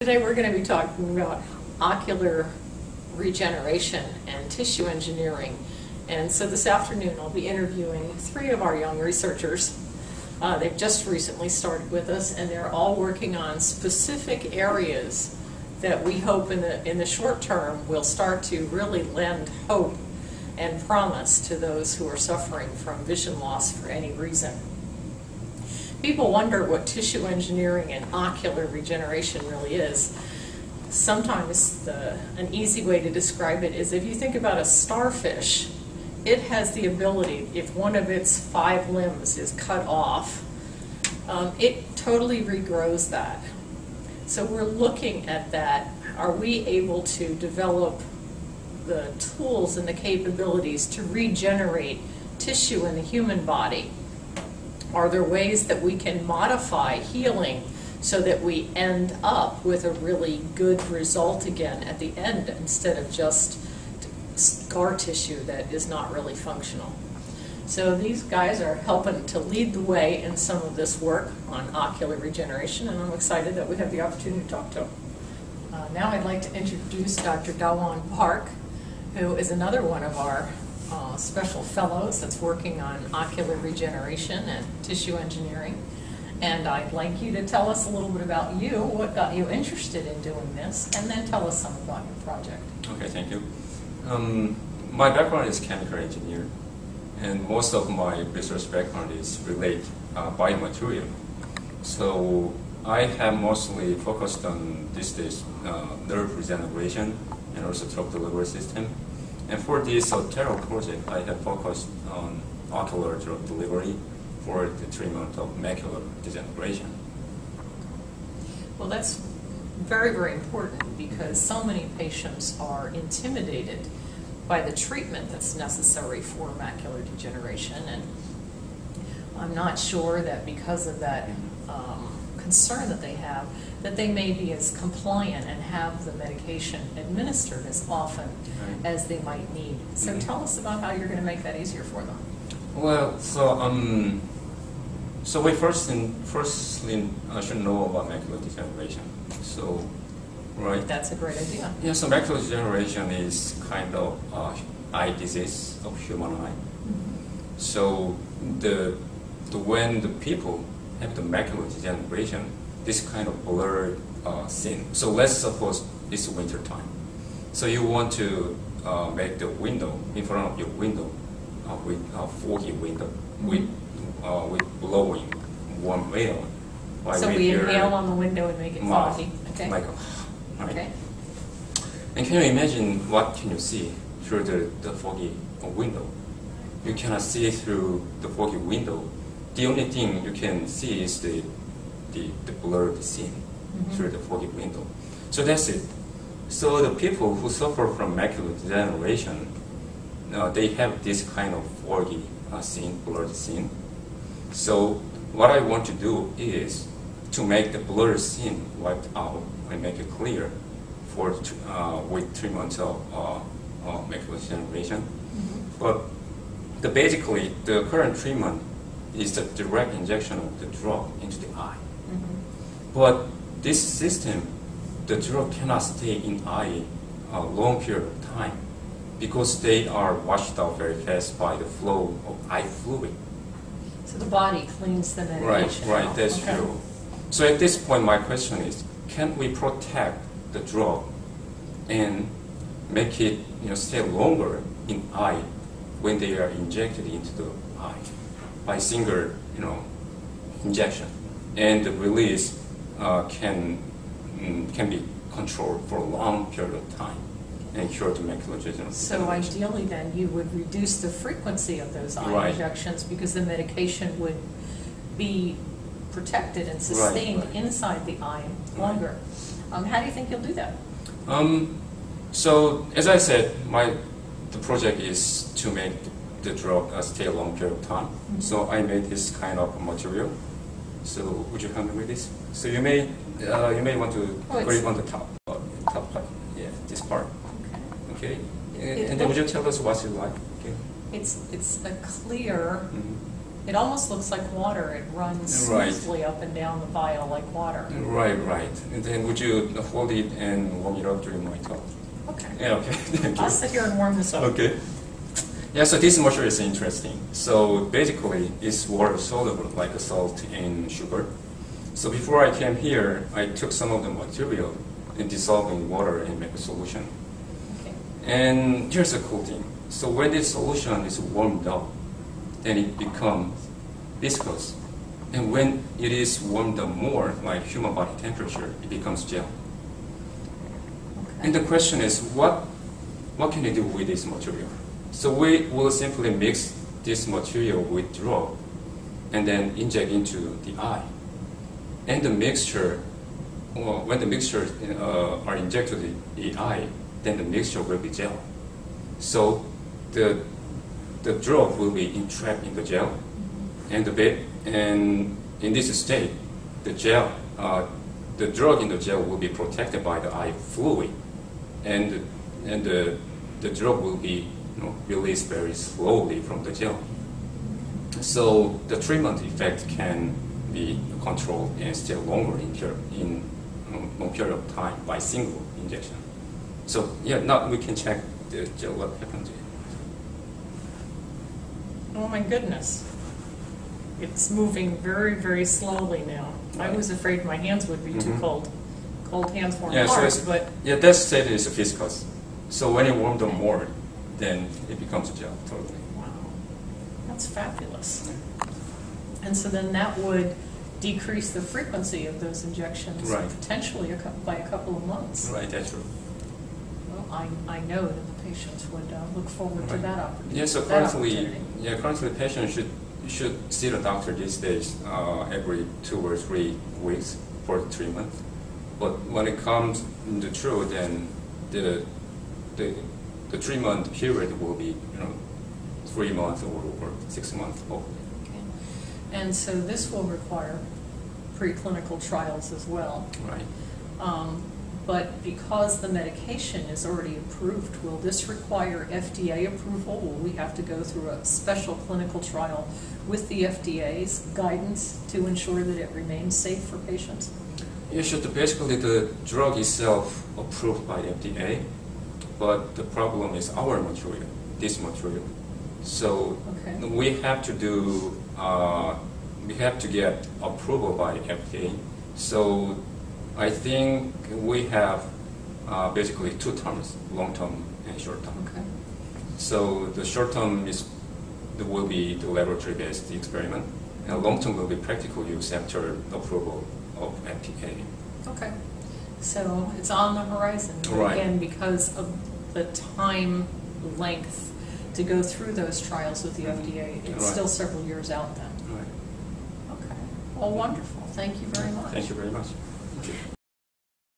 Today we're going to be talking about ocular regeneration and tissue engineering. And so this afternoon I'll be interviewing 3 of our young researchers. They've just recently started with us, and they're all working on specific areas that we hope in the short term will start to really lend hope and promise to those who are suffering from vision loss for any reason. People wonder what tissue engineering and ocular regeneration really is. Sometimes an easy way to describe it is if you think about a starfish, it has the ability, if one of its 5 limbs is cut off, it totally regrows that. So we're looking at that. Are we able to develop the tools and the capabilities to regenerate tissue in the human body? Are there ways that we can modify healing so that we end up with a really good result again at the end instead of just scar tissue that is not really functional? So these guys are helping to lead the way in some of this work on ocular regeneration, and I'm excited that we have the opportunity to talk to them. Now I'd like to introduce Dr. Dawan Park, who is another one of our special fellows that's working on ocular regeneration and tissue engineering. And I'd like you to tell us a little bit about you, what got you interested in doing this, and then tell us some about your project. Okay, thank you. My background is chemical engineer, and most of my research background is related biomaterial. So I have mostly focused on these days nerve regeneration and also drug delivery system. And for this TERO project, I have focused on ocular drug delivery for the treatment of macular degeneration. Well, that's very, very important because so many patients are intimidated by the treatment that's necessary for macular degeneration. And I'm not sure that because of that concern that they have, that they may be as compliant and have the medication administered as often as they might need. So tell us about how you're going to make that easier for them. Well, so we firstly should know about macular degeneration. So, right? That's a great idea. Yeah. So macular degeneration is kind of eye disease of human eye. So when the people have the macular degeneration, this kind of blurred scene. So let's suppose it's winter time. So you want to make the window in front of your window with a foggy window with blowing warm air. So we inhale on the window and make it foggy. Okay. Like, right? Okay. And can you imagine what can you see through the foggy window? You cannot see through the foggy window. The only thing you can see is the blurred scene through the foggy window. So that's it. So the people who suffer from macular degeneration, they have this kind of foggy scene, blurred scene. So what I want to do is to make the blurred scene wiped out and make it clear for with treatment of macular degeneration. But basically, the current treatment is the direct injection of the drug into the eye. But this system, the drug cannot stay in eye a long period of time because they are washed out very fast by the flow of eye fluid. So the body cleans the medication. Right, that's true. So at this point, my question is, can we protect the drug and make it stay longer in eye when they are injected into the eye by single injection, and the release can be controlled for a long period of time and cure the macular degeneration. So ideally then you would reduce the frequency of those eye injections because the medication would be protected and sustained inside the eye longer. How do you think you'll do that? So as I said, the project is to make the drug stay a long period of time. So I made this kind of material. So would you help me with this? So you may want to grip on the top part. Yeah, this part. Okay. And then would you tell us what's it like? Okay. It's a clear It almost looks like water. It runs Right. smoothly up and down the vial like water. Right, right. And then would you hold it and warm it up during my talk? Okay. Yeah, okay. Thank you. I'll sit here and warm this up. Okay. Yeah, so this material is interesting. So basically, it's water soluble, like a salt in sugar. So before I came here, I took some of the material and dissolved in water and make a solution. Okay. And here's the cool thing. So when this solution is warmed up, then it becomes viscous. And when it is warmed up more, like human body temperature, it becomes gel. Okay. And the question is, what can you do with this material? So we will simply mix this material with drug and then inject into the eye. And the mixture, well, when the mixtures are injected in the eye, then the mixture will be gel. So the drug will be entrapped in the gel, and in this state, the drug in the gel will be protected by the eye fluid, and the drug will be released very slowly from the gel. So the treatment effect can be controlled and stay longer in long period of time by single injection. So yeah, now we can check the gel, what happened to it. Oh my goodness. It's moving very, very slowly now. I was afraid my hands would be too cold. Cold hands warm hearts, but... Yeah, that state is viscous. So when you warm them more, then it becomes a gel, totally. Wow. That's fabulous. And so then that would decrease the frequency of those injections Right. potentially by a couple of months. Right, that's true. Well, I know that the patients would look forward to Right. that opportunity. Yeah, so currently patients should see the doctor these days every 2 or 3 weeks for treatment. But when it comes to true, then the treatment period will be 3 months or 6 months, hopefully. Okay. And so this will require preclinical trials as well. Right. But because the medication is already approved, will this require FDA approval? Will we have to go through a special clinical trial with the FDA's guidance to ensure that it remains safe for patients? Yeah, sure. Basically, the drug itself approved by FDA, but the problem is our material, this material. So Okay. we have to get approval by FDA. So I think we have basically 2 terms, long term and short term. Okay. So the short term will be the laboratory-based experiment, and long term will be practical use after approval of FDA. Okay. So it's on the horizon. But Right. again, because of the time length to go through those trials with the FDA, it's Right. still several years out then. Right. Okay. Well, wonderful. Thank you very much. Thank you very much. Thank you.